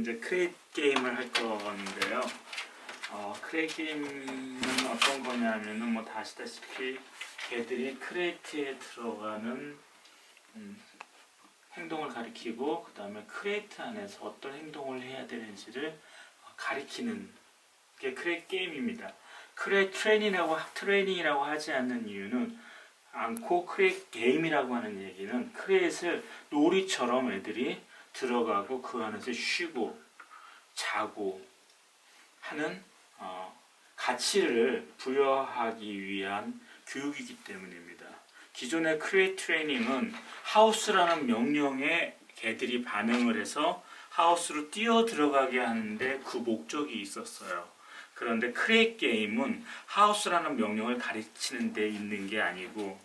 이제 크레이트 게임을 할 건데요. 크레이트 게임은 어떤 거냐면은 뭐 다 아시다시피 개들이 크레이트에 들어가는 행동을 가리키고 그 다음에 크레이트 안에서 어떤 행동을 해야 되는지를 가리키는 게 크레이트 게임입니다. 트레이닝이라고 하지 않는 이유는 않고 크레이트 게임이라고 하는 얘기는 크레이트를 놀이처럼 애들이 들어가고 그 안에서 쉬고 자고 하는 가치를 부여하기 위한 교육이기 때문입니다. 기존의 크레이트 트레이닝은 하우스라는 명령에 개들이 반응을 해서 하우스로 뛰어 들어가게 하는데 그 목적이 있었어요. 그런데 크레이트 게임은 하우스라는 명령을 가르치는 데 있는 게 아니고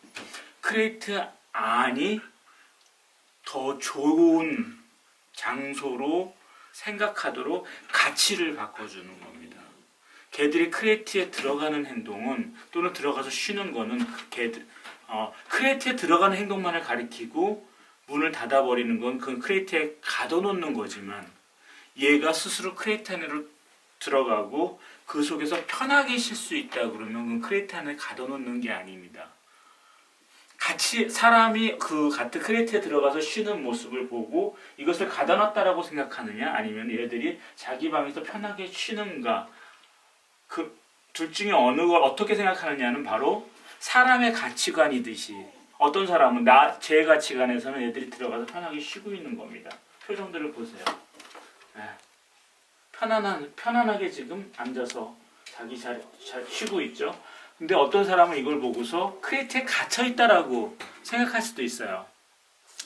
크레이트 안이 더 좋은 장소로 생각하도록 가치를 바꿔주는 겁니다. 개들이 크레이트에 들어가는 행동은 또는 들어가서 쉬는 거는 크레이트에 들어가는 행동만을 가리키고 문을 닫아버리는 건 그건 크레이트에 가둬놓는 거지만 얘가 스스로 크레이트 안으로 들어가고 그 속에서 편하게 쉴 수 있다 그러면 그건 크레이트 안에 가둬놓는 게 아닙니다. 같이 사람이 그 같은 크레이트에 들어가서 쉬는 모습을 보고 이것을 가둬놨다라고 생각하느냐 아니면 얘들이 자기 방에서 편하게 쉬는가 그 둘 중에 어느 걸 어떻게 생각하느냐는 바로 사람의 가치관이듯이 어떤 사람은 제 가치관에서는 애들이 들어가서 편하게 쉬고 있는 겁니다. 표정들을 보세요. 편안하게 지금 앉아서 자기 잘 쉬고 있죠. 근데 어떤 사람은 이걸 보고서 크레이트에 갇혀 있다라고 생각할 수도 있어요.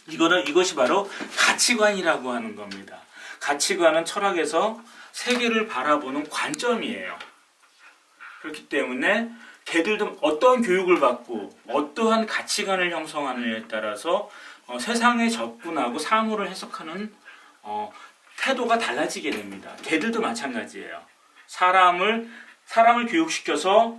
이것이 바로 가치관이라고 하는 겁니다. 가치관은 철학에서 세계를 바라보는 관점이에요. 그렇기 때문에 개들도 어떤 교육을 받고 어떠한 가치관을 형성하느냐에 따라서 세상에 접근하고 사물을 해석하는 태도가 달라지게 됩니다. 개들도 마찬가지예요. 사람을 교육시켜서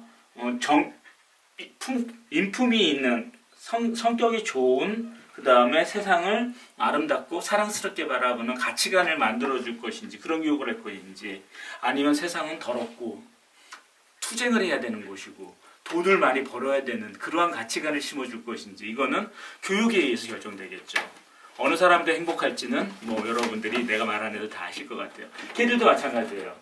인품이 있는 성격이 좋은 그 다음에 세상을 아름답고 사랑스럽게 바라보는 가치관을 만들어줄 것인지 그런 교육을 할 것인지 아니면 세상은 더럽고 투쟁을 해야 되는 곳이고 돈을 많이 벌어야 되는 그러한 가치관을 심어줄 것인지 이거는 교육에 의해서 결정되겠죠. 어느 사람도 행복할지는 뭐 여러분들이 내가 말 안 해도 다 아실 것 같아요. 개들도 마찬가지예요.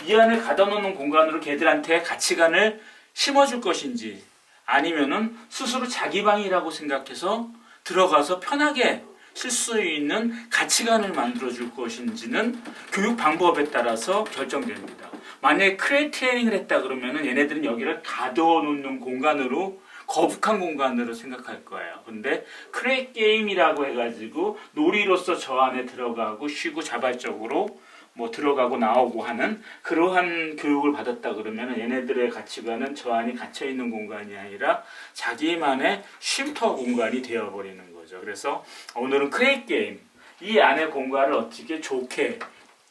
이 안을 가둬놓는 공간으로 개들한테 가치관을 심어줄 것인지 아니면은 스스로 자기 방이라고 생각해서 들어가서 편하게 쉴 수 있는 가치관을 만들어줄 것인지는 교육 방법에 따라서 결정됩니다. 만약에 크레이트 트레이닝을 했다 그러면은 얘네들은 여기를 가둬놓는 공간으로 거북한 공간으로 생각할 거예요. 근데 크레이트 게임이라고 해가지고 놀이로서 저 안에 들어가고 쉬고 자발적으로 뭐 들어가고 나오고 하는 그러한 교육을 받았다 그러면 얘네들의 가치관은 저 안이 갇혀 있는 공간이 아니라 자기만의 쉼터 공간이 되어버리는 거죠. 그래서 오늘은 크레이트 게임 이 안의 공간을 어떻게 좋게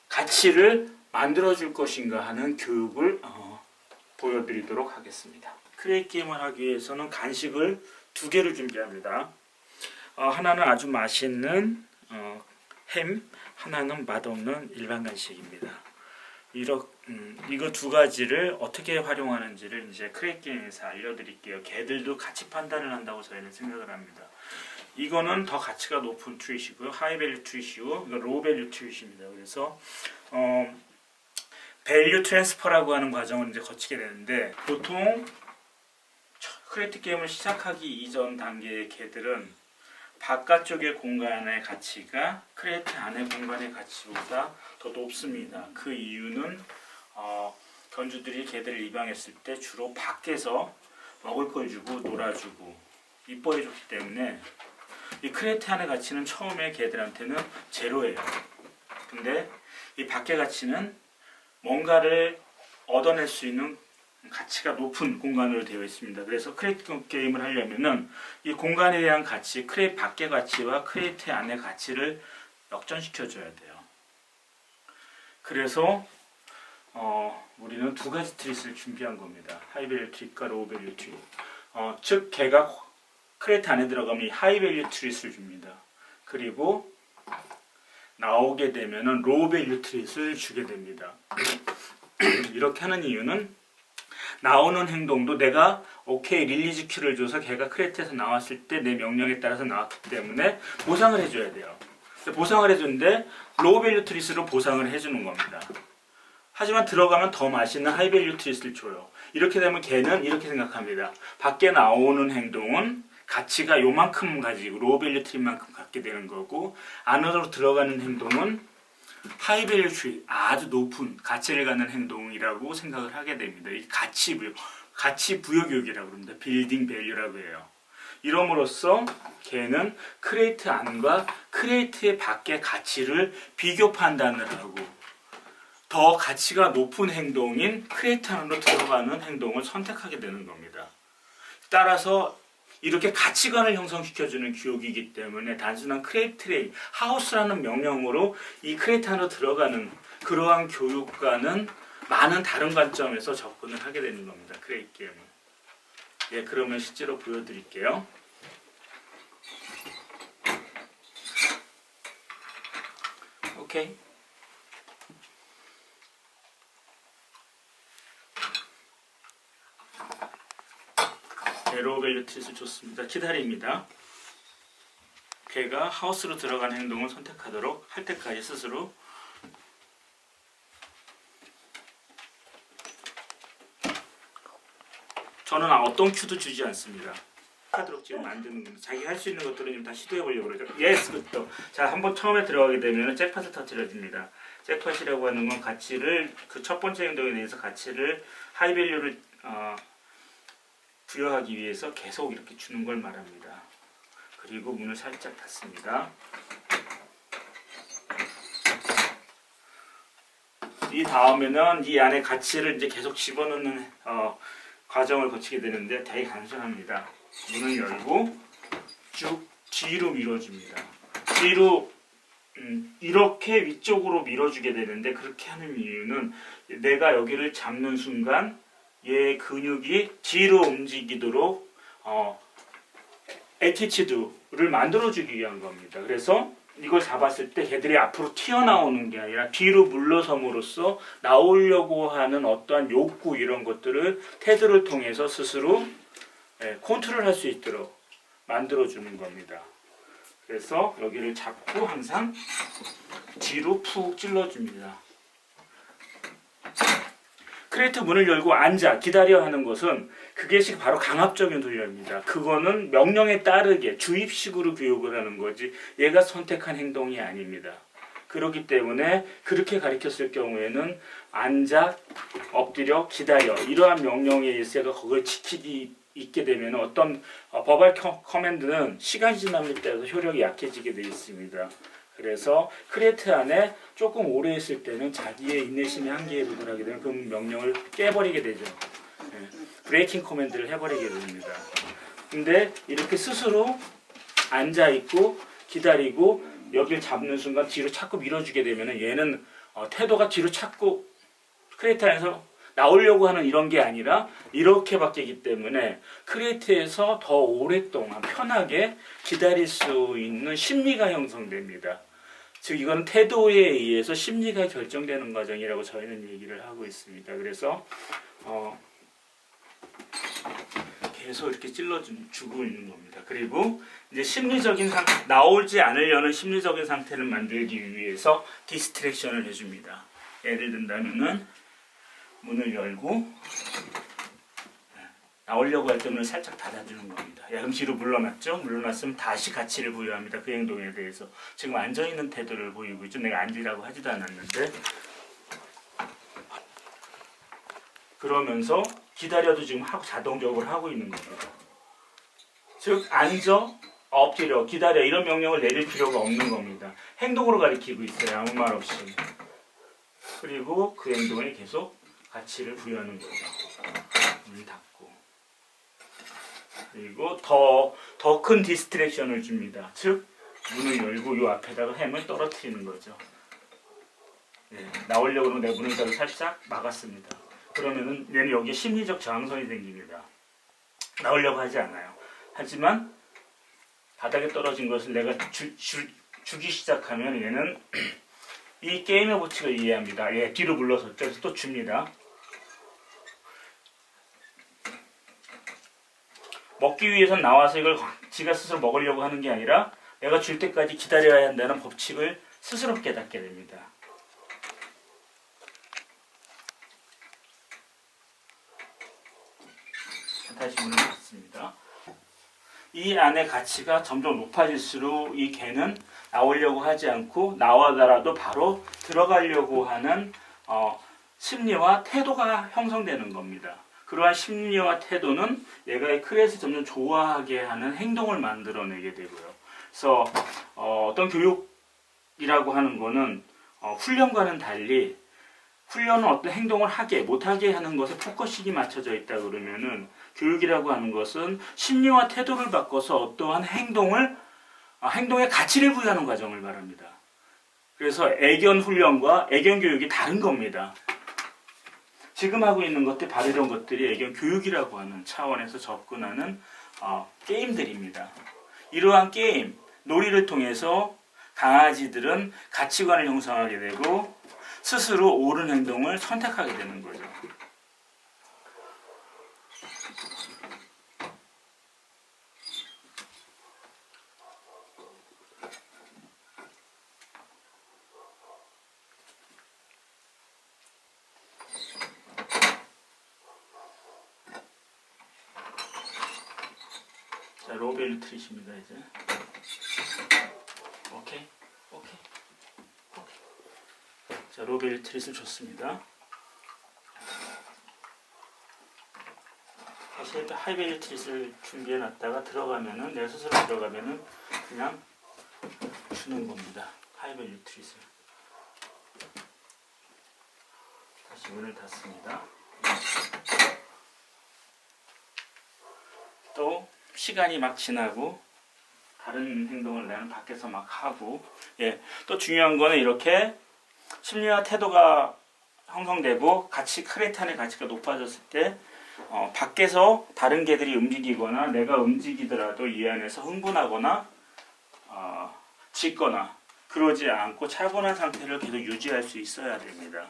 가치를 만들어줄 것인가 하는 교육을 보여드리도록 하겠습니다. 크레이트 게임을 하기 위해서는 간식을 2개를 준비합니다. 하나는 아주 맛있는 햄, 하나는 맛없는 일반 간식입니다. 이거 2가지를 어떻게 활용하는지를 이제 크레이트 게임에서 알려드릴게요. 개들도 가치 판단을 한다고 저희는 생각을 합니다. 이거는 더 가치가 높은 트윗이고요. 하이 밸류 트윗이고 이거 로우 밸류 트윗입니다. 그래서 밸류 트랜스퍼라고 하는 과정을 이제 거치게 되는데 보통 크레이트 게임을 시작하기 이전 단계의 개들은 바깥쪽의 공간의 가치가 크레이트 안의 공간의 가치보다 더 높습니다. 그 이유는 견주들이 개들을 입양했을 때 주로 밖에서 먹을 걸 주고 놀아주고 이뻐해줬기 때문에 이 크레이트 안의 가치는 처음에 개들한테는 제로예요. 근데 이 밖의 가치는 뭔가를 얻어낼 수 있는 가치가 높은 공간으로 되어 있습니다. 그래서 크레이트 게임을 하려면은 이 공간에 대한 가치, 크레이트 밖의 가치와 크레이트 안의 가치를 역전시켜 줘야 돼요. 그래서 우리는 2가지 트릿을 준비한 겁니다. 하이 밸류 트릿과 로우 밸류 트릿. 즉 개가 크레이트 안에 들어가면 이 하이 밸류 트릿을 줍니다. 그리고 나오게 되면은 로우 밸류 트릿을 주게 됩니다. 이렇게 하는 이유는 나오는 행동도 내가 오케이 릴리즈 큐를 줘서 걔가 크레이트에서 나왔을 때 내 명령에 따라서 나왔기 때문에 보상을 해줘야 돼요. 보상을 해주는데 로우 밸류 트릿으로 보상을 해주는 겁니다. 하지만 들어가면 더 맛있는 하이 밸류 트릿을 줘요. 이렇게 되면 걔는 이렇게 생각합니다. 밖에 나오는 행동은 가치가 요만큼 가지고 로우 밸류 트릿만큼 갖게 되는 거고, 안으로 들어가는 행동은 하이 밸류 트릿, 아주 높은 가치를 갖는 행동이라고 생각을 하게 됩니다. 이 가치 부여 교육이라고 합니다. 빌딩 밸류라고 해요. 이럼으로써 걔는 크레이트 안과 크레이트의 밖의 가치를 비교 판단을 하고 더 가치가 높은 행동인 크레이트 안으로 들어가는 행동을 선택하게 되는 겁니다. 따라서 이렇게 가치관을 형성시켜주는 교육이기 때문에 단순한 크레이트 하우스라는 명령으로 이 크레이트 안으로 들어가는 그러한 교육과는 많은 다른 관점에서 접근을 하게 되는 겁니다. 크레이트 게임은. 예, 그러면 실제로 보여드릴게요. 오케이. 로우 밸류 트릿을 줬습니다. 기다립니다. 걔가 하우스로 들어가는 행동을 선택하도록 할 때까지 스스로 저는 어떤 큐도 주지 않습니다. 하도록 지금 만드는 겁니다. 자기 할 수 있는 것들은 다 시도해 보려고 그러죠. 예스, 굿도. 자, 한번 처음에 들어가게 되면 잭팟을 터뜨려줍니다. 잭팟이라고 하는 건 가치를 그 첫 번째 행동에 대해서 가치를 하이 밸류를 부여하기 위해서 계속 이렇게 주는 걸 말합니다. 그리고 문을 살짝 닫습니다. 이 다음에는 이 안에 가치를 이제 계속 집어넣는 과정을 거치게 되는데 되게 간단합니다. 문을 열고 쭉 뒤로 밀어줍니다. 뒤로 이렇게 위쪽으로 밀어주게 되는데, 그렇게 하는 이유는 내가 여기를 잡는 순간 얘 근육이 뒤로 움직이도록 애티튜드를 만들어주기 위한 겁니다. 그래서 이걸 잡았을 때 걔들이 앞으로 튀어나오는 게 아니라 뒤로 물러섬으로써 나오려고 하는 어떠한 욕구 이런 것들을 테드를 통해서 스스로 컨트롤할 수 있도록 만들어주는 겁니다. 그래서 여기를 잡고 항상 뒤로 푹 찔러줍니다. 크레이트 문을 열고 앉아 기다려 하는 것은 그것이 바로 강압적인 훈련입니다. 그거는 명령에 따르게 주입식으로 교육을 하는 거지 얘가 선택한 행동이 아닙니다. 그렇기 때문에 그렇게 가르쳤을 경우에는 앉아, 엎드려, 기다려 이러한 명령에 의해서 얘가 그걸 지키기 있게 되면 어떤 버벌 커맨드는 시간이 지남에 따라서 효력이 약해지게 되어 있습니다. 그래서 크레이트 안에 조금 오래 있을 때는 자기의 인내심의 한계에 도달하게 되면 그 명령을 깨버리게 되죠. 브레이킹 커맨드를 해버리게 됩니다. 근데 이렇게 스스로 앉아있고 기다리고 여기를 잡는 순간 뒤로 자꾸 밀어주게 되면 얘는 태도가 뒤로 자꾸 크레이트 안에서 나오려고 하는 이런 게 아니라 이렇게 바뀌기 때문에 크레이트에서 더 오랫동안 편하게 기다릴 수 있는 심리가 형성됩니다. 즉 이거는 태도에 의해서 심리가 결정되는 과정이라고 저희는 얘기를 하고 있습니다. 그래서 계속 이렇게 찔러주고 있는 겁니다. 그리고 이제 심리적인 나오지 않으려는 심리적인 상태를 만들기 위해서 디스트랙션을 해줍니다. 예를 든다면은 문을 열고 나오려고 할 때 문을 살짝 닫아주는 겁니다. 야, 그럼 뒤로 물러났죠? 물러났으면 다시 가치를 부여합니다. 그 행동에 대해서. 지금 앉아있는 태도를 보이고 있죠? 내가 앉으라고 하지도 않았는데. 그러면서 기다려도 지금 자동적으로 하고 있는 겁니다. 즉 앉아, 엎드려, 기다려 이런 명령을 내릴 필요가 없는 겁니다. 행동으로 가리키고 있어요. 아무 말 없이. 그리고 그 행동에 계속 가치를 부여하는 거죠. 문을 닫고. 그리고 더 큰 디스트랙션을 줍니다. 즉 문을 열고 이 앞에다가 햄을 떨어뜨리는 거죠. 나오려고 하면 내 문을 살짝 막았습니다. 그러면은 얘는 여기에 심리적 저항선이 생깁니다. 나오려고 하지 않아요. 하지만 바닥에 떨어진 것을 내가 주기 시작하면 얘는 이 게임의 법칙을 이해합니다. 얘 뒤로 물러섰죠. 그래서 또 줍니다. 먹기 위해선 나와서 이걸 지가 스스로 먹으려고 하는 게 아니라 내가 줄 때까지 기다려야 한다는 법칙을 스스로 깨닫게 됩니다. 다시 문을 닫습니다. 이 안의 가치가 점점 높아질수록 이 개는 나오려고 하지 않고 나와더라도 바로 들어가려고 하는 심리와 태도가 형성되는 겁니다. 그러한 심리와 태도는 얘가 이 크레에서 점점 좋아하게 하는 행동을 만들어내게 되고요. 그래서 어떤 교육이라고 하는 거는 훈련과는 달리 훈련은 어떤 행동을 하게 못하게 하는 것에 포커싱이 맞춰져 있다 그러면은 교육이라고 하는 것은 심리와 태도를 바꿔서 어떠한 행동의 가치를 부여하는 과정을 말합니다. 그래서 애견 훈련과 애견 교육이 다른 겁니다. 지금 하고 있는 것들 바로 이런 것들이 애견 교육이라고 하는 차원에서 접근하는 게임들입니다. 이러한 게임, 놀이를 통해서 강아지들은 가치관을 형성하게 되고 스스로 옳은 행동을 선택하게 되는 거죠. 자, 로벨 트릿입니다. 이제 오케이. 자, 로벨 트릿을 줬습니다. 다시 하이벨 트릿을 준비해 놨다가 들어가면은 내 스스로 들어가면은 그냥 주는 겁니다. 하이벨 트릿을. 다시 문을 닫습니다. 또 시간이 막 지나고 다른 행동을 나는 밖에서 막 하고, 또 중요한 거는 이렇게 심리와 태도가 형성되고 크레탄의 가치가 높아졌을 때 밖에서 다른 개들이 움직이거나 내가 움직이더라도 이 안에서 흥분하거나 짖거나 그러지 않고 차분한 상태를 계속 유지할 수 있어야 됩니다.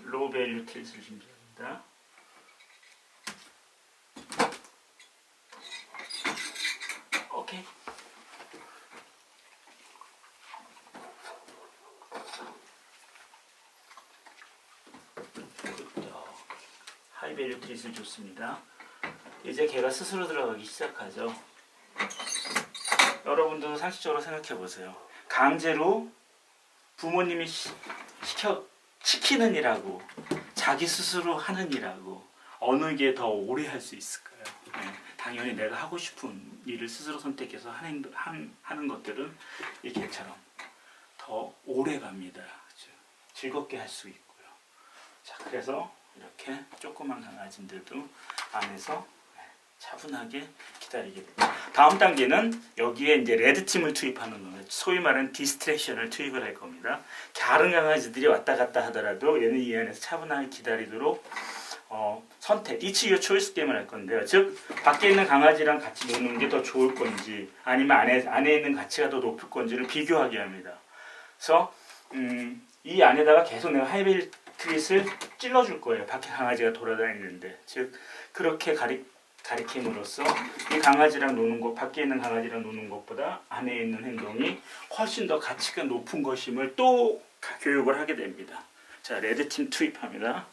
로우 밸류 트릿을 준비합니다. 오케이. 하이 밸류 트릿을 줬습니다. 이제 걔가 스스로 들어가기 시작하죠. 여러분도 상식적으로 생각해 보세요. 강제로 부모님이 시키는 일하고 자기 스스로 하는 일하고 어느 게 더 오래 할 수 있을까요? 당연히 내가 하고 싶은 일을 스스로 선택해서 하는 것들은 이 개처럼 더 오래 갑니다. 그렇죠? 즐겁게 할 수 있고요. 자, 그래서 이렇게 조그만 강아지들도 안에서 차분하게 기다리게 됩니다. 다음 단계는 여기에 이제 레드팀을 투입하는 겁니다. 소위 말하는 디스트랙션을 투입을 할 겁니다. 다른 강아지들이 왔다 갔다 하더라도 얘는 이 안에서 차분하게 기다리도록 선택, It's your choice 게임을 할 건데요. 즉 밖에 있는 강아지랑 같이 노는 게 더 좋을 건지 아니면 안에 있는 가치가 더 높을 건지를 비교하게 합니다. 그래서 이 안에다가 계속 내가 하이벨 트릿을 찔러줄 거예요. 밖에 강아지가 돌아다니는데, 즉 그렇게 가리킴으로써 이 강아지랑 노는 것, 밖에 있는 강아지랑 노는 것보다 안에 있는 행동이 훨씬 더 가치가 높은 것임을 또 교육을 하게 됩니다. 자, 레드팀 투입합니다.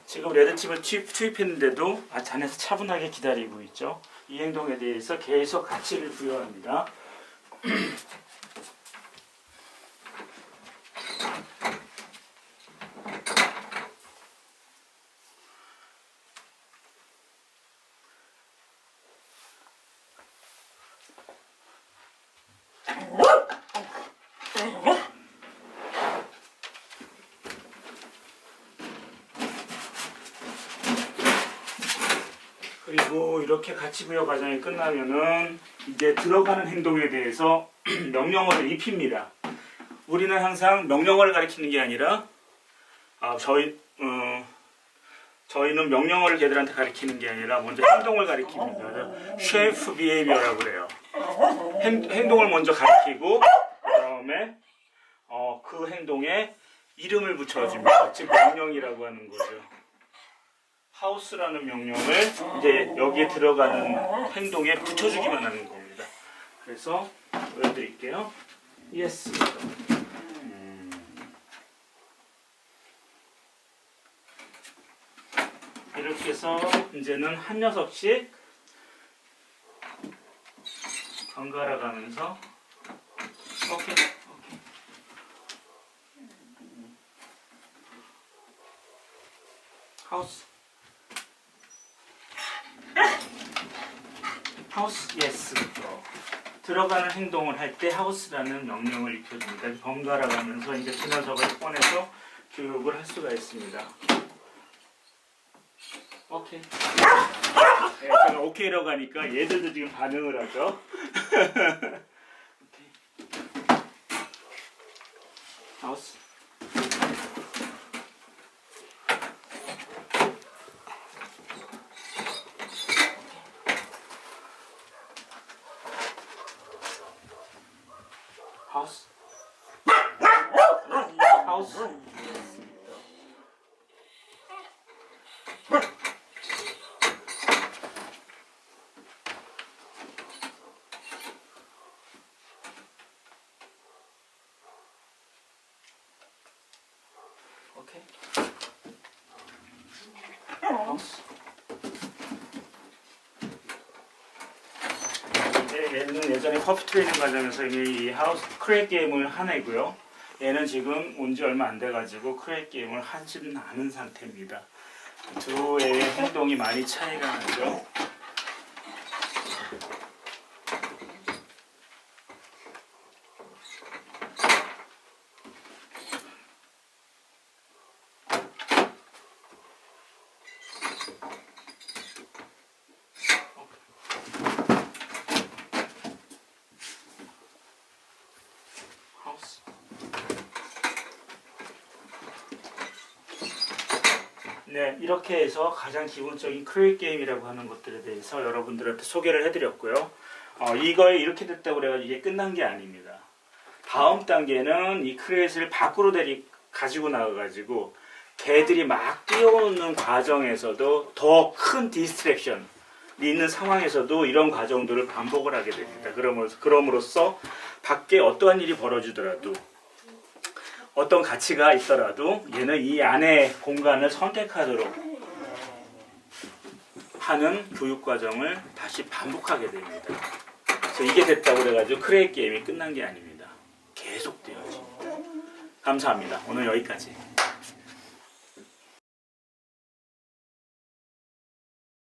지금 레드칩을 투입했는데도 안에서 차분하게 기다리고 있죠. 이 행동에 대해서 계속 가치를 부여합니다. 그리고 이렇게 가치 부여 과정이 끝나면은 이제 들어가는 행동에 대해서 명령어를 입힙니다. 우리는 항상 명령어를 가리키는 게 아니라 저희는 명령어를 걔들한테 가리키는 게 아니라 먼저 행동을 가리킵니다. 쉐이프 비헤이비어라고 그래요. 행동을 먼저 가리키고 그다음에 그 행동에 이름을 붙여줍니다. 즉 명령이라고 하는 거죠. 하우스라는 명령을 이제 여기에 들어가는 행동에 붙여주기만 하는 겁니다. 그래서 보여드릴게요. Yes. 이렇게 해서 이제는 한 녀석씩 번갈아 가면서 오케이. 하우스 예스. 들어가는 행동을 할 때 하우스라는 명령을 익혀줍니다. 번갈아 가면서 이제 그 녀석을 꺼내서 교육을 할 수가 있습니다. 오케이. 네, 제가 오케이라고 하니까 얘들도 지금 반응을 하죠. 오케이. 하우스. 하우스. 하우스. 오케이. 하우스. 얘는 예전에 퍼프 트레이닝 과정에서 이미 이 하우스 크레이트 게임을 한 애고요. 얘는 지금 온 지 얼마 안 돼가지고 크레이트 게임을 하지는 않은 상태입니다. 두 애의 행동이 많이 차이가 나죠. 네, 이렇게 해서 가장 기본적인 크레이트 게임이라고 하는 것들에 대해서 여러분들한테 소개를 해드렸고요. 이거에 이렇게 됐다고 그래가지고 이게 끝난 게 아닙니다. 다음 단계는 이 크레이트를 밖으로 가지고 나가가지고 개들이 막 뛰어오는 과정에서도 더 큰 디스트랙션이 있는 상황에서도 이런 과정들을 반복을 하게 됩니다. 그럼으로써 밖에 어떠한 일이 벌어지더라도 어떤 가치가 있더라도 얘는 이 안에 공간을 선택하도록 하는 교육 과정을 다시 반복하게 됩니다. 그래서 이게 됐다고 그래가지고 크레이트 게임이 끝난 게 아닙니다. 계속되어집니다. 감사합니다. 오늘 여기까지.